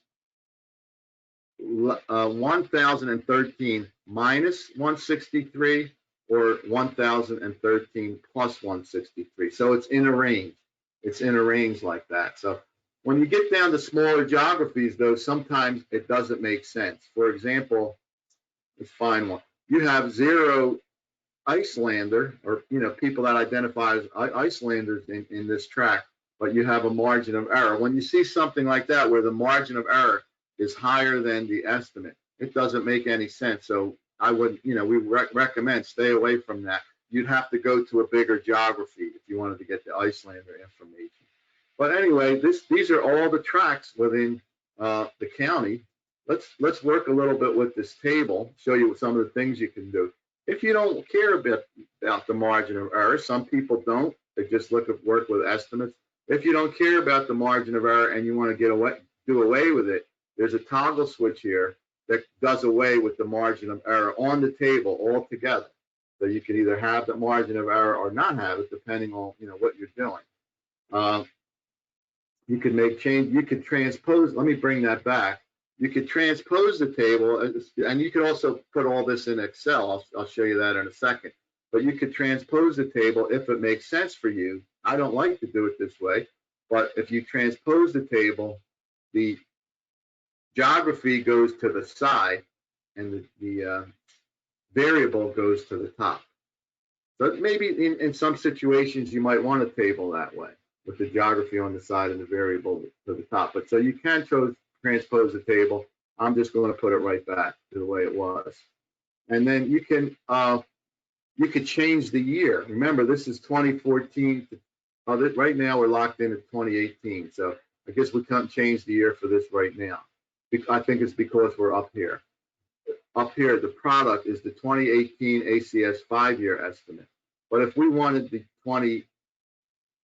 1,013 minus 163 or 1,013 plus 163. So it's in a range. It's in a range like that. So when you get down to smaller geographies, though, sometimes it doesn't make sense. For example, let's find one. You have 0 Icelander, or people that identify as Icelanders in this tract, but you have a margin of error. When you see something like that where the margin of error is higher than the estimate, it doesn't make any sense. So I would, we recommend stay away from that. You'd have to go to a bigger geography if you wanted to get the Icelander information. But anyway, these are all the tracts within the county. Let's work a little bit with this table, show you some of the things you can do. If you don't care about the margin of error, some people don't. They just work with estimates. If you don't care about the margin of error and you want to do away with it, there's a toggle switch here that does away with the margin of error on the table altogether. So you can either have the margin of error or not have it, depending on what you're doing. You can make change. You could transpose. Let me bring that back. You could transpose the table, and you could also put all this in Excel. I'll show you that in a second. But you could transpose the table if it makes sense for you. I don't like to do it this way, but if you transpose the table, the geography goes to the side, and the variable goes to the top. So maybe in some situations you might want a table that way, with the geography on the side and the variable to the top. But so you can transpose the table. I'm just going to put it right back to the way it was. And then you could change the year. Remember, this is 2014. Right now we're locked in at 2018. So I guess we can't change the year for this right now. I think it's because we're up here. Up here, the product is the 2018 ACS 5-year estimate. But if we wanted the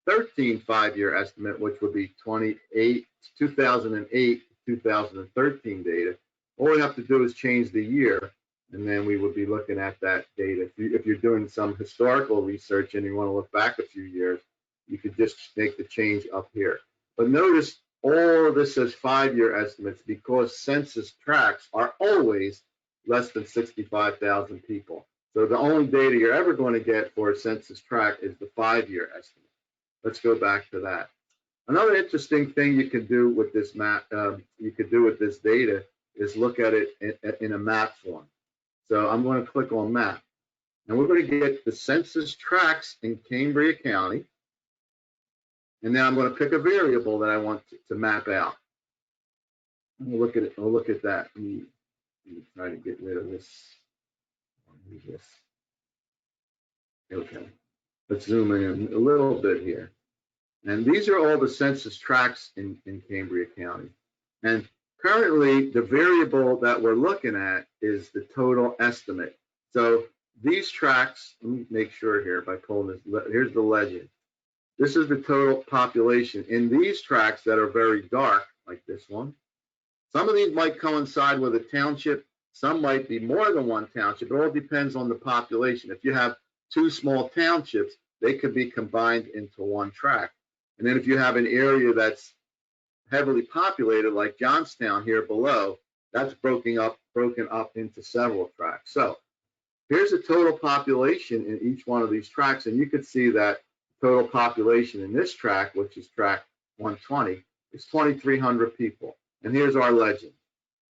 2013 5-year estimate, which would be 2008 to 2013 data, all we have to do is change the year, and then we would be looking at that data. If you're doing some historical research and you want to look back a few years, you could just make the change up here. But notice all of this says 5-year estimates because census tracts are always less than 65,000 people. So the only data you're ever going to get for a census tract is the 5-year estimate. Let's go back to that. Another interesting thing you can do with this map, you could do with this data, is look at it in a map form. So I'm going to click on map, and we're going to get the census tracts in Cambria County, and then I'm going to pick a variable that I want to map out. We'll look at it. We'll look at that. Let me try to get rid of this. Okay. Let's zoom in a little bit here. And these are all the census tracts in Cambria County. And currently, the variable that we're looking at is the total estimate. So these tracts, let me make sure here by pulling this, here's the legend. This is the total population. In these tracts that are very dark, like this one, some of these might coincide with a township. Some might be more than one township. It all depends on the population. If you have 2 small townships, they could be combined into one tract. And then if you have an area that's heavily populated, like Johnstown here below, that's broken up into several tracts. So here's the total population in each one of these tracts, and you can see that total population in this tract, which is tract 120, is 2,300 people. And here's our legend.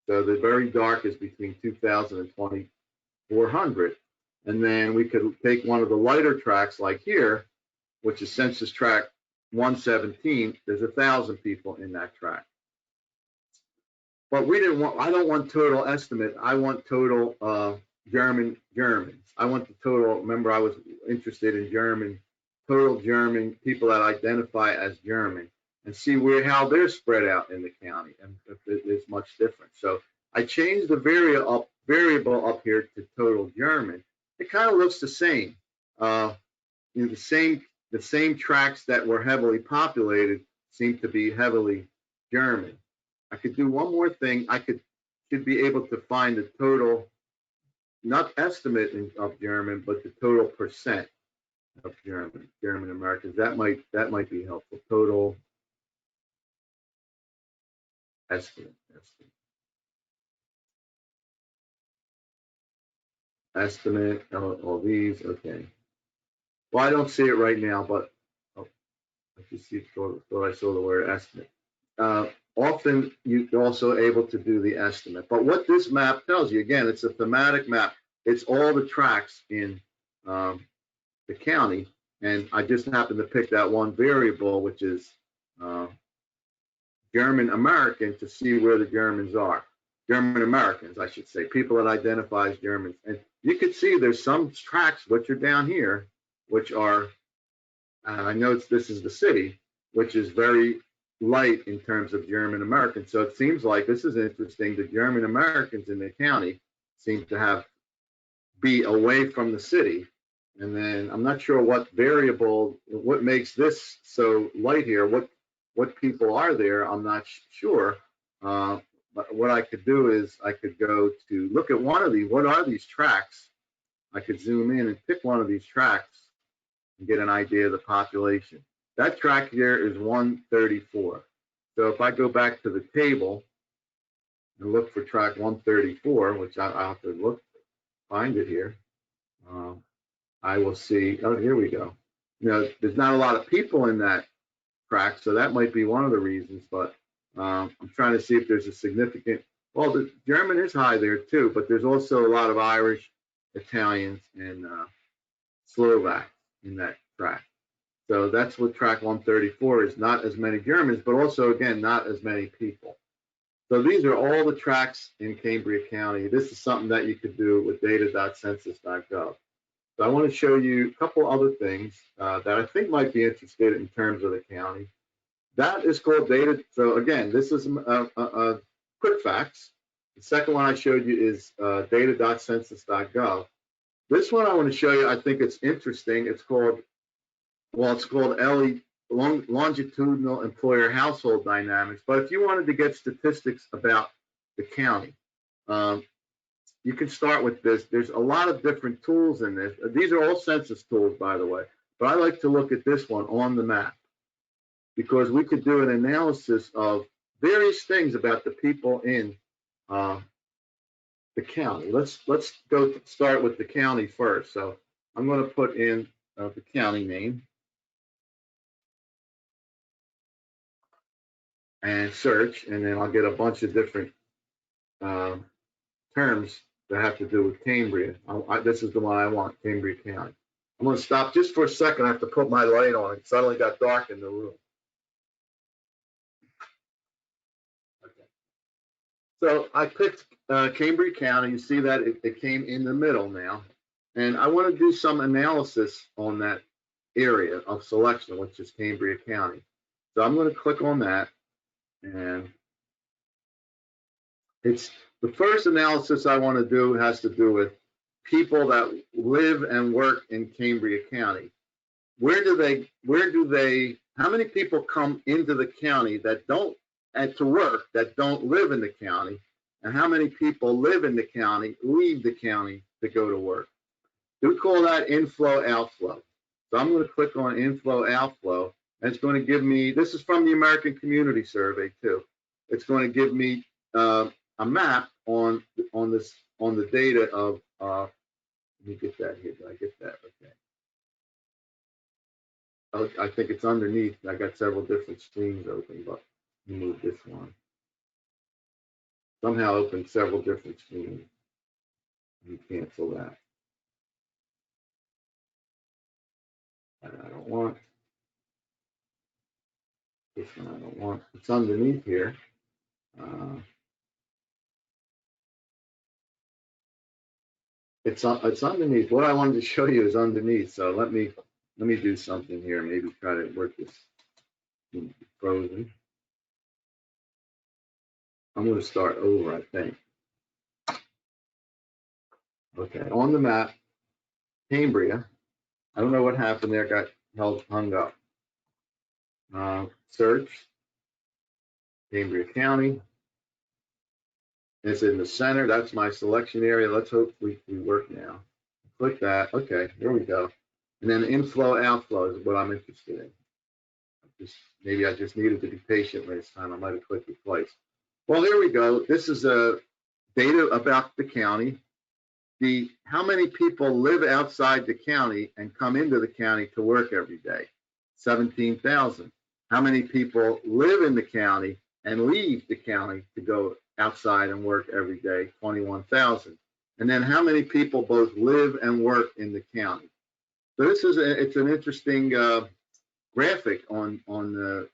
So the very dark is between 2,000 and 2,400. And then we could take one of the lighter tracts like here, which is census tract 117. There's 1,000 people in that tract. But I don't want total estimate. I want total Germans. I want the total, remember I was interested in total German people that identify as German, and see how they're spread out in the county and if there's much difference. So I changed the variable up here to total German. It kind of looks the same. The same tracts that were heavily populated seem to be heavily German. I could do one more thing. I should be able to find the total, not estimate of German, but the total percent of German Americans. That might be helpful. Total estimate. All these. Okay. Well, I don't see it right now, but I just thought I saw the word estimate. Often you're also able to do the estimate. But what this map tells you, again, it's a thematic map. It's all the tracts in the county. And I just happened to pick that one variable, which is German American, to see where the Germans are. German Americans, I should say, people that identify as Germans. And you can see there's some tracts which are down here, which are, I know this is the city, which is very light in terms of German Americans. So it seems like, this is interesting, the German Americans in the county seem to be away from the city. And then I'm not sure what makes this so light here, what people are there, I'm not sure. But what I could do is I could go to look at one of these. What are these tracts? I could zoom in and pick one of these tracts and get an idea of the population. That tract here is 134. So if I go back to the table and look for tract 134, which I'll have to find it here, I will see, oh, here we go. There's not a lot of people in that tract, so that might be one of the reasons, but I'm trying to see if there's a significant, well, the German is high there too, but there's also a lot of Irish, Italians, and Slovaks in that tract. So that's what tract 134 is, not as many Germans, but also, again, not as many people. So these are all the tracts in Cambria County. This is something that you could do with data.census.gov. So I want to show you a couple other things that I think might be interested in terms of the county. That is called data. So again, this is quick facts. The second one I showed you is data.census.gov. This one I want to show you, I think it's interesting. It's called longitudinal employer household dynamics. But if you wanted to get statistics about the county, you can start with this. There's a lot of different tools in this. These are all census tools, by the way. But I like to look at this one, on the map, because we could do an analysis of various things about the people in the county. Let's go start with the county first. So I'm going to put in the county name and search, and then I'll get a bunch of different terms that have to do with Cambria. This is the one I want, Cambria County. I'm going to stop just for a second. I have to put my light on. It suddenly got dark in the room. Okay. So I picked Cambria County. You see that it came in the middle now. And I want to do some analysis on that area of selection, which is Cambria County. So I'm going to click on that. And it's the first analysis I want to do has to do with people that live and work in Cambria County. How many people come into the county that don't, and to work, that don't live in the county? And how many people live in the county, leave the county to go to work? We call that inflow outflow. So I'm going to click on inflow outflow, and it's going to give me, this is from the American Community Survey too. It's going to give me a map on the data of, let me get that here. Did I get that? Okay. I think it's underneath. I got several different screens open, but let me move this one. Somehow opened several different screens. Let me cancel that. And I don't want this one. I don't want. It's underneath here. It's underneath. What I wanted to show you is underneath. So let me do something here. Maybe try to work this frozen. I'm going to start over, I think. Okay, on the map, Cambria. I don't know what happened there. Got hung up. Search. Cambria County. It's in the center. That's my selection area. Let's hope we work now. Click that. Okay, here we go. And then inflow outflow is what I'm interested in. Maybe I just needed to be patient last time. I might have clicked it twice. Well, here we go. This is data about the county. How many people live outside the county and come into the county to work every day? 17,000. How many people live in the county and leave the county to go outside and work every day? 21,000. And then how many people both live and work in the county? So this is it's an interesting graphic on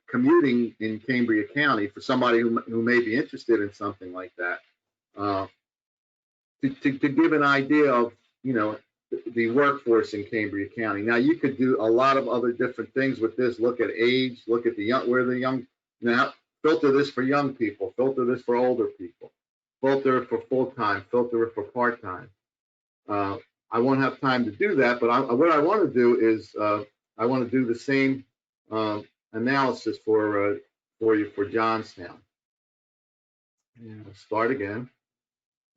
commuting in Cambria County for somebody who may be interested in something like that. To give an idea of, you know, the workforce in Cambria County. Now you could do a lot of other different things with this. Look at age, look at the young, now filter this for young people, filter this for older people, filter it for full-time, filter it for part-time. I won't have time to do that, but what I want to do is I want to do the same analysis for you for Johnstown. And we'll start again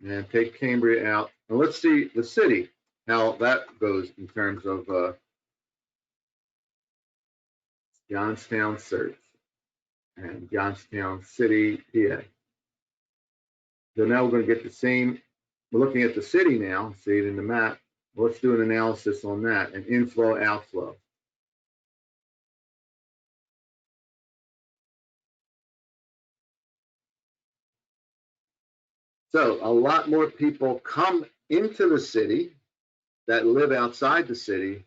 and take Cambria out. And let's see the city, how that goes in terms of Johnstown search and Johnstown City, PA. So now we're going to get the same. We're looking at the city now, see it in the map. Well, let's do an analysis on that and inflow outflow. So a lot more people come into the city that live outside the city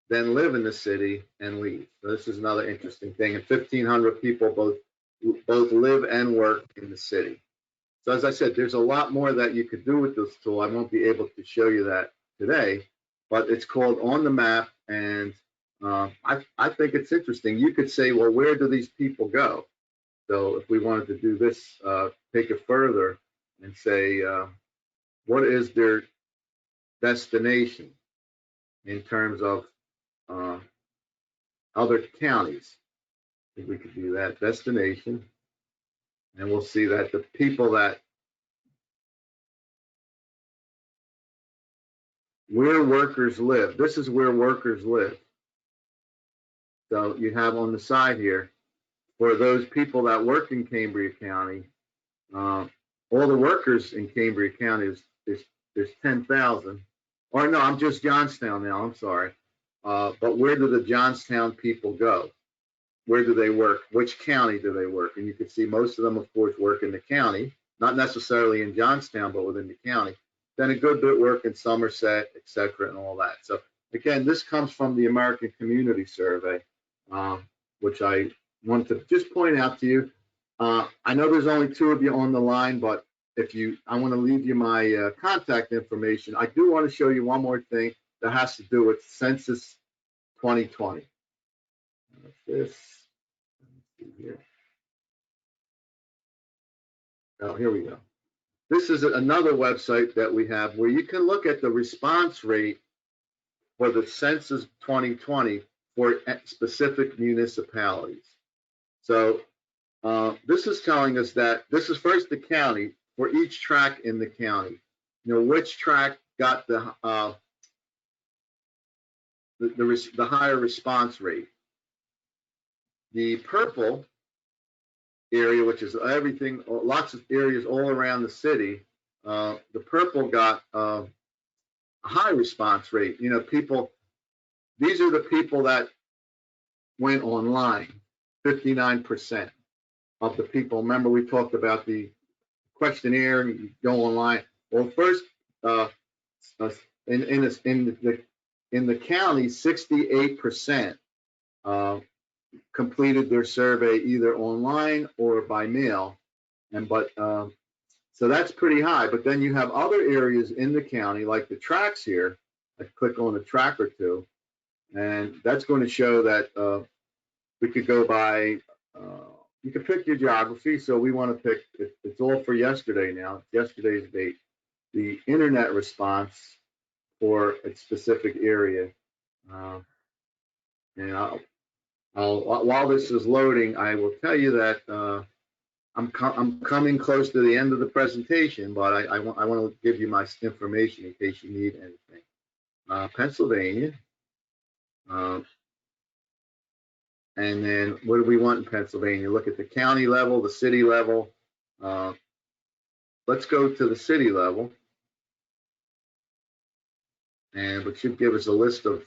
than live in the city and leave. So this is another interesting thing. And 1,500 people both live and work in the city. So as I said, there's a lot more that you could do with this tool. I won't be able to show you that today, but it's called On the Map, and I think it's interesting. You could say, well, where do these people go? So if we wanted to do this, take it further and say, what is their destination in terms of other counties? think we could do that. Destination. And we'll see that the people that where workers live, this is where workers live. So you have on the side here, for those people that work in Cambria County, all the workers in Cambria County is 10,000. Or no, I'm just Johnstown now, I'm sorry. But where do the Johnstown people go? Where do they work? Which county do they work? And you can see most of them, of course, work in the county, not necessarily in Johnstown, but within the county. Then a good bit work in Somerset, et cetera, and all that. So again, this comes from the American Community Survey, which I wanted to just point out to you. I know there's only 2 of you on the line, but I want to leave you my contact information. I do want to show you one more thing that has to do with Census 2020. This, let me see here. Oh, here we go. This is another website that we have where you can look at the response rate for the Census 2020 for specific municipalities. So this is telling us that this is first the county for each tract in the county. You know, which tract got the higher response rate. The purple area, which is everything, lots of areas all around the city, the purple got a high response rate. You know, people, these are the people that went online, 59% of the people. Remember, we talked about the questionnaire, and you go online. Well, first, in the county, 68% completed their survey either online or by mail, so that's pretty high. But then you have other areas in the county, like the tracts here. I click on a tract or two, and that's going to show that we could go by. You can pick your geography. So we want to pick. It's all for yesterday now. Yesterday's date. The internet response for a specific area, and while this is loading, I will tell you that I'm coming close to the end of the presentation, but I want to give you my information in case you need anything. Pennsylvania, and then what do we want in Pennsylvania? Look at the county level, the city level. Let's go to the city level, and it should give us a list of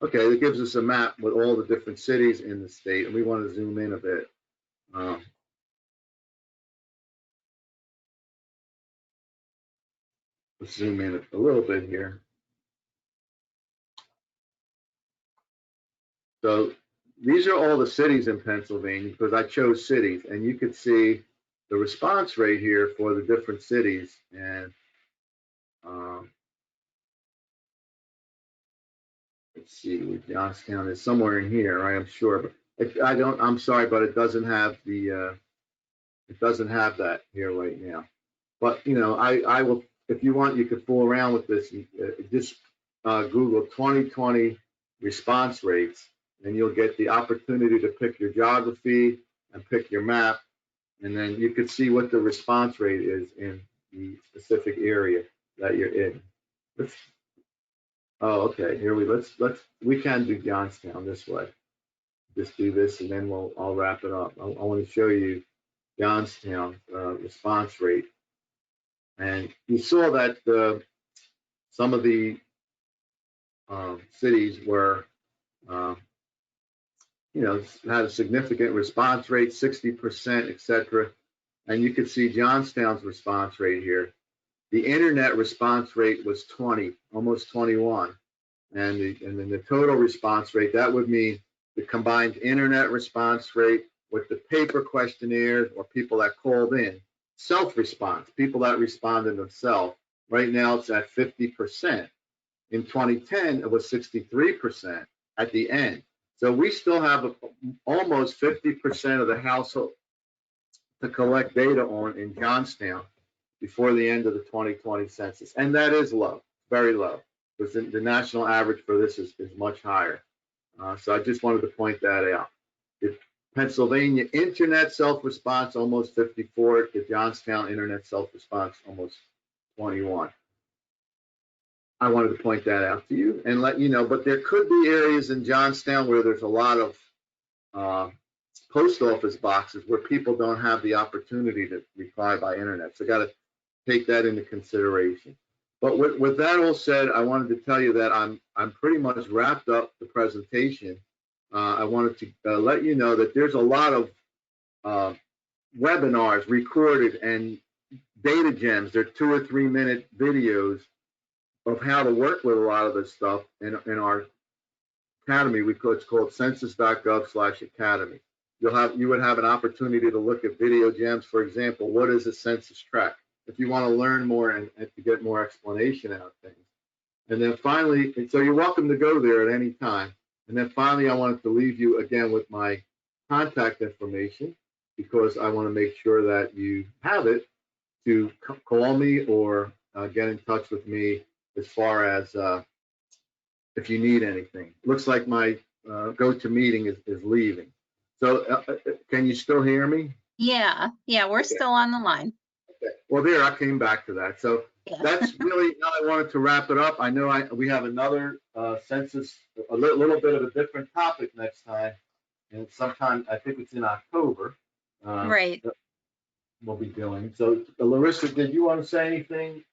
okay, it gives us a map with all the different cities in the state, and we want to zoom in a bit. Let's zoom in a little bit here. So these are all the cities in Pennsylvania because I chose cities, and you could see the response rate here for the different cities. And let's see, Johnstown is somewhere in here, right? I'm sure, but I'm sorry, but it doesn't have the, it doesn't have that here right now. But, you know, I will, if you want, you could fool around with this. Just Google 2020 response rates, and you'll get the opportunity to pick your geography and pick your map. And then you could see what the response rate is in the specific area that you're in. Oh, okay. Here we can do Johnstown this way. Just do this, and then I'll wrap it up. I want to show you Johnstown response rate, and you saw that some of the cities were, you know, had a significant response rate, 60%, etc. And you can see Johnstown's response rate here. The internet response rate was 20, almost 21. And then the total response rate, that would mean the combined internet response rate with the paper questionnaires or people that called in. Self-response, people that responded themselves. Right now it's at 50%. In 2010, it was 63% at the end. So we still have almost 50% of the household to collect data on in Johnstown before the end of the 2020 census. And that is low, very low, because the national average for this is much higher. So I just wanted to point that out. Pennsylvania internet self-response, almost 54. The Johnstown internet self-response, almost 21. I wanted to point that out to you and let you know, but there could be areas in Johnstown where there's a lot of post office boxes where people don't have the opportunity to reply by internet. So got to take that into consideration. But with that all said, I wanted to tell you that I'm pretty much wrapped up the presentation. I wanted to let you know that there's a lot of webinars recorded and data gems. They're 2 or 3 minute videos of how to work with a lot of this stuff in our academy. It's called census.gov/academy. You would have an opportunity to look at video gems. For example, what is a census tract? If you want to learn more and to get more explanation out of things. And then finally, so you're welcome to go there at any time. And then finally, I wanted to leave you again with my contact information because I want to make sure that you have it to call me or get in touch with me as far as if you need anything. Looks like my go-to-meeting is leaving. So can you still hear me? Yeah, we're still on the line. Okay. Well, there, I came back to that. So that's really how I wanted to wrap it up. I know we have another census, a little bit of a different topic next time. And sometime, I think it's in October. Right. We'll be doing. So Larissa, did you want to say anything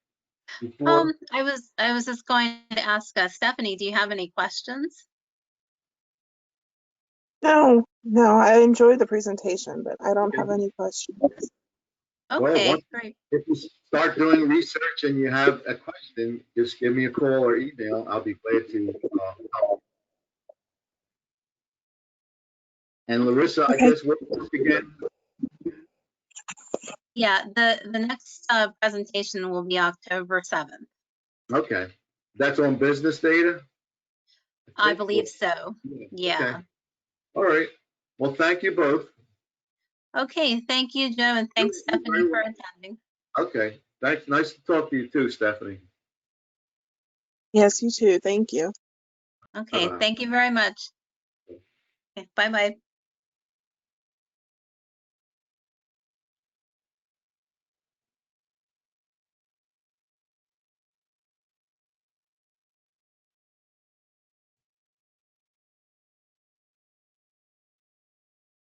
before? I was just going to ask Stephanie, do you have any questions? No, I enjoyed the presentation, but I don't have any questions. Okay, Well, great. if you start doing research and you have a question, just give me a call or email. I'll be glad to help. And Larissa, I guess we'll talk again. Yeah, the next presentation will be October 7th. Okay. That's on business data? I believe so. Yeah. Okay. All right. Well, thank you both. Okay, thank you, Joe, and thanks, Stephanie, for attending. Okay. Thanks. Nice to talk to you too, Stephanie. Yes, you too. Thank you. Okay, Bye-bye. thank you very much. Okay, bye-bye.